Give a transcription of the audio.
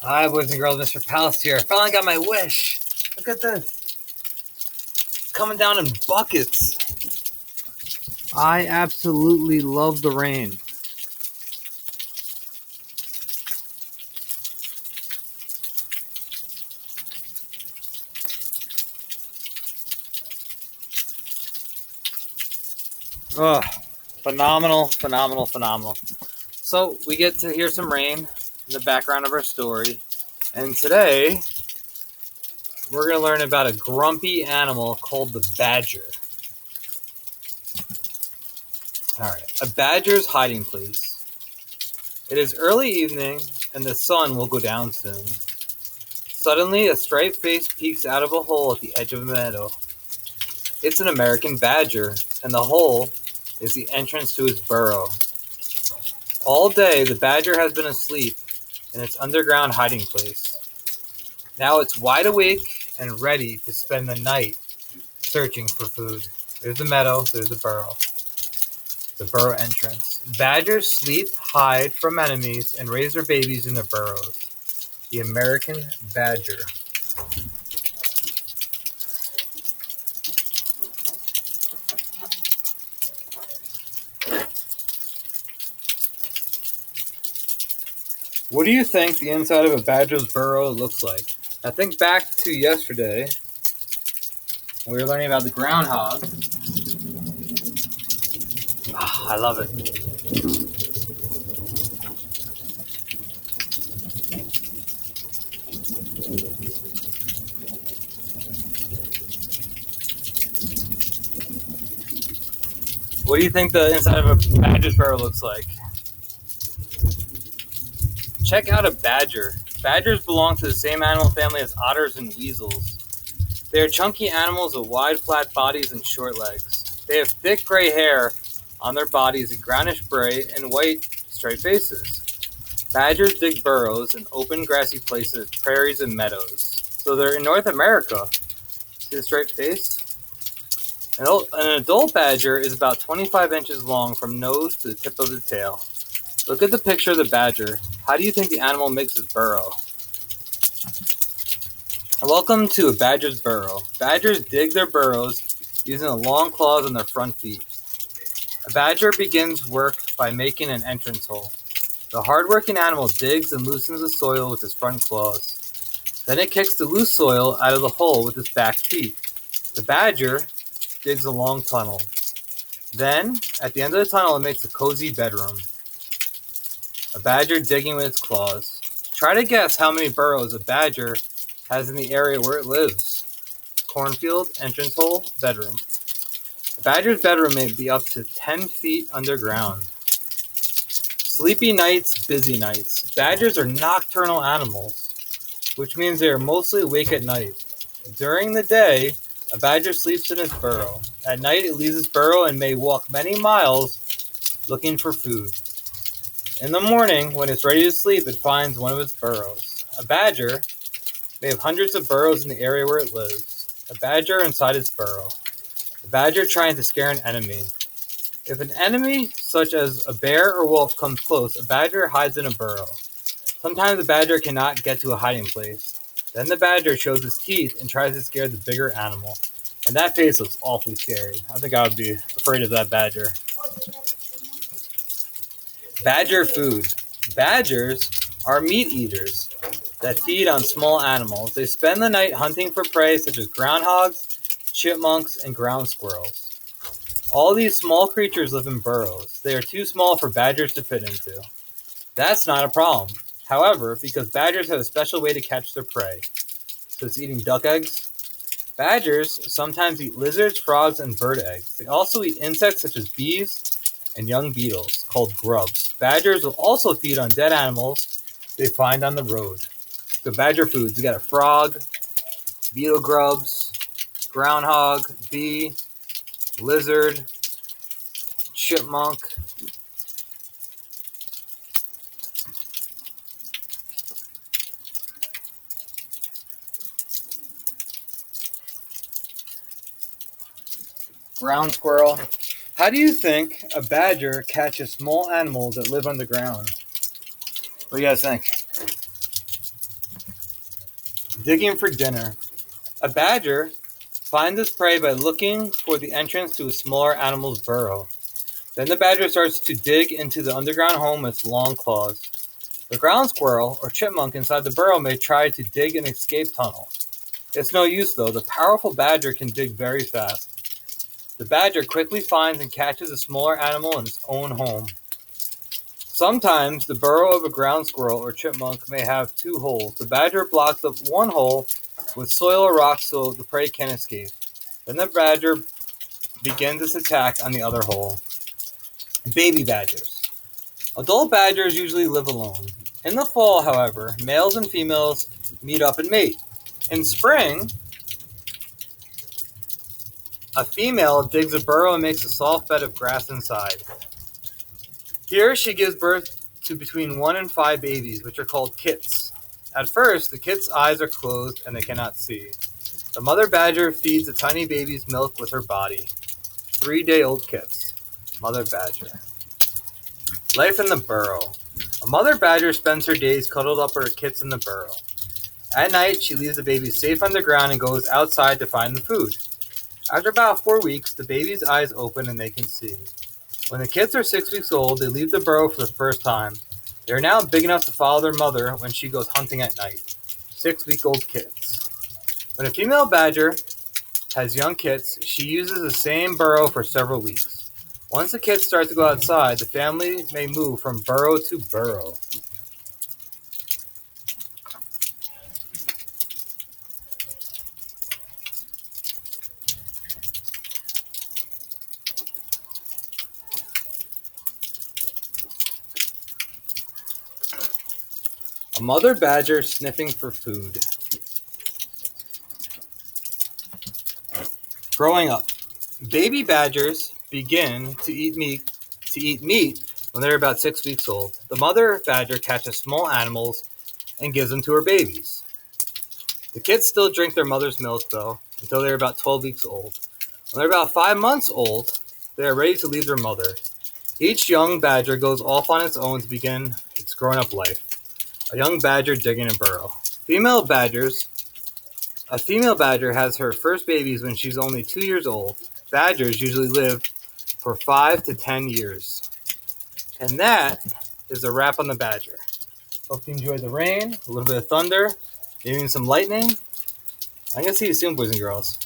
Hi, boys and girls. Mr. Palace here. Finally got my wish. Look at this. It's coming down in buckets. I absolutely love the rain. Ugh. Phenomenal, phenomenal, phenomenal. So, we get to hear some rain in the background of our story. And today, we're going to learn about a grumpy animal called the badger. Alright, a badger's hiding place. It is early evening, and the sun will go down soon. Suddenly, a striped face peeks out of a hole at the edge of a meadow. It's an American badger, and the hole is the entrance to his burrow. All day, the badger has been asleep in its underground hiding place. Now it's wide awake and ready to spend the night searching for food. There's the meadow, there's the burrow entrance. Badgers sleep, hide from enemies, and raise their babies in their burrows. The American badger. What do you think the inside of a badger's burrow looks like? Now think back to yesterday when we were learning about the groundhog. I love it. What do you think the inside of a badger's burrow looks like? Check out a badger. Badgers belong to the same animal family as otters and weasels. They are chunky animals with wide, flat bodies and short legs. They have thick gray hair on their bodies, a brownish gray and white striped faces. Badgers dig burrows in open, grassy places, prairies, and meadows. So they're in North America. See the striped face? An adult badger is about 25 inches long from nose to the tip of the tail. Look at the picture of the badger. How do you think the animal makes its burrow? Welcome to a badger's burrow. Badgers dig their burrows using the long claws on their front feet. A badger begins work by making an entrance hole. The hard-working animal digs and loosens the soil with its front claws. Then it kicks the loose soil out of the hole with its back feet. The badger digs a long tunnel. Then, at the end of the tunnel, it makes a cozy bedroom. A badger digging with its claws. Try to guess how many burrows a badger has in the area where it lives. Cornfield, entrance hole, bedroom. A badger's bedroom may be up to 10 feet underground. Sleepy nights, busy nights. Badgers are nocturnal animals, which means they are mostly awake at night. During the day, a badger sleeps in its burrow. At night, it leaves its burrow and may walk many miles looking for food. In the morning, when it's ready to sleep, it finds one of its burrows. A badger may have hundreds of burrows in the area where it lives. A badger inside its burrow. A badger trying to scare an enemy. If an enemy, such as a bear or wolf, comes close, a badger hides in a burrow. Sometimes the badger cannot get to a hiding place. Then the badger shows his teeth and tries to scare the bigger animal. And that face looks awfully scary. I think I would be afraid of that badger. Badger food. Badgers are meat eaters that feed on small animals. They spend the night hunting for prey such as groundhogs, chipmunks, and ground squirrels. All these small creatures live in burrows. They are too small for badgers to fit into. That's not a problem. However, because badgers have a special way to catch their prey, so it's eating duck eggs. Badgers sometimes eat lizards, frogs, and bird eggs. They also eat insects such as bees and young beetles, called grubs. Badgers will also feed on dead animals they find on the road. So badger foods, we got a frog, beetle grubs, groundhog, bee, lizard, chipmunk. Ground squirrel. How do you think a badger catches small animals that live underground? What do you guys think? Digging for dinner. A badger finds its prey by looking for the entrance to a smaller animal's burrow. Then the badger starts to dig into the underground home with its long claws. The ground squirrel or chipmunk inside the burrow may try to dig an escape tunnel. It's no use though, the powerful badger can dig very fast. The badger quickly finds and catches a smaller animal in its own home. Sometimes the burrow of a ground squirrel or chipmunk may have two holes. The badger blocks up one hole with soil or rocks so the prey can escape. Then the badger begins its attack on the other hole. Baby badgers. Adult badgers usually live alone. In the fall, however, males and females meet up and mate. In spring, a female digs a burrow and makes a soft bed of grass inside. Here she gives birth to between 1 and 5 babies, which are called kits. At first, the kits' eyes are closed and they cannot see. The mother badger feeds the tiny baby's milk with her body. 3-day-old kits. Mother badger. Life in the burrow. A mother badger spends her days cuddled up with her kits in the burrow. At night, she leaves the baby safe underground and goes outside to find the food. After about 4 weeks, the baby's eyes open and they can see. When the kits are 6 weeks old, they leave the burrow for the first time. They are now big enough to follow their mother when she goes hunting at night. 6-week-old kits. When a female badger has young kits, she uses the same burrow for several weeks. Once the kits start to go outside, the family may move from burrow to burrow. A mother badger sniffing for food. Growing up, baby badgers begin to eat meat when they're about 6 weeks old. The mother badger catches small animals and gives them to her babies. The kids still drink their mother's milk though until they're about 12 weeks old. When they're about 5 months old, they are ready to leave their mother. Each young badger goes off on its own to begin its growing-up life. A young badger digging a burrow. A female badger has her first babies when she's only 2 years old. Badgers usually live for 5 to 10 years. And that is a wrap on the badger. Hope you enjoyed the rain, a little bit of thunder, maybe even some lightning. I'm going to see you soon, boys and girls.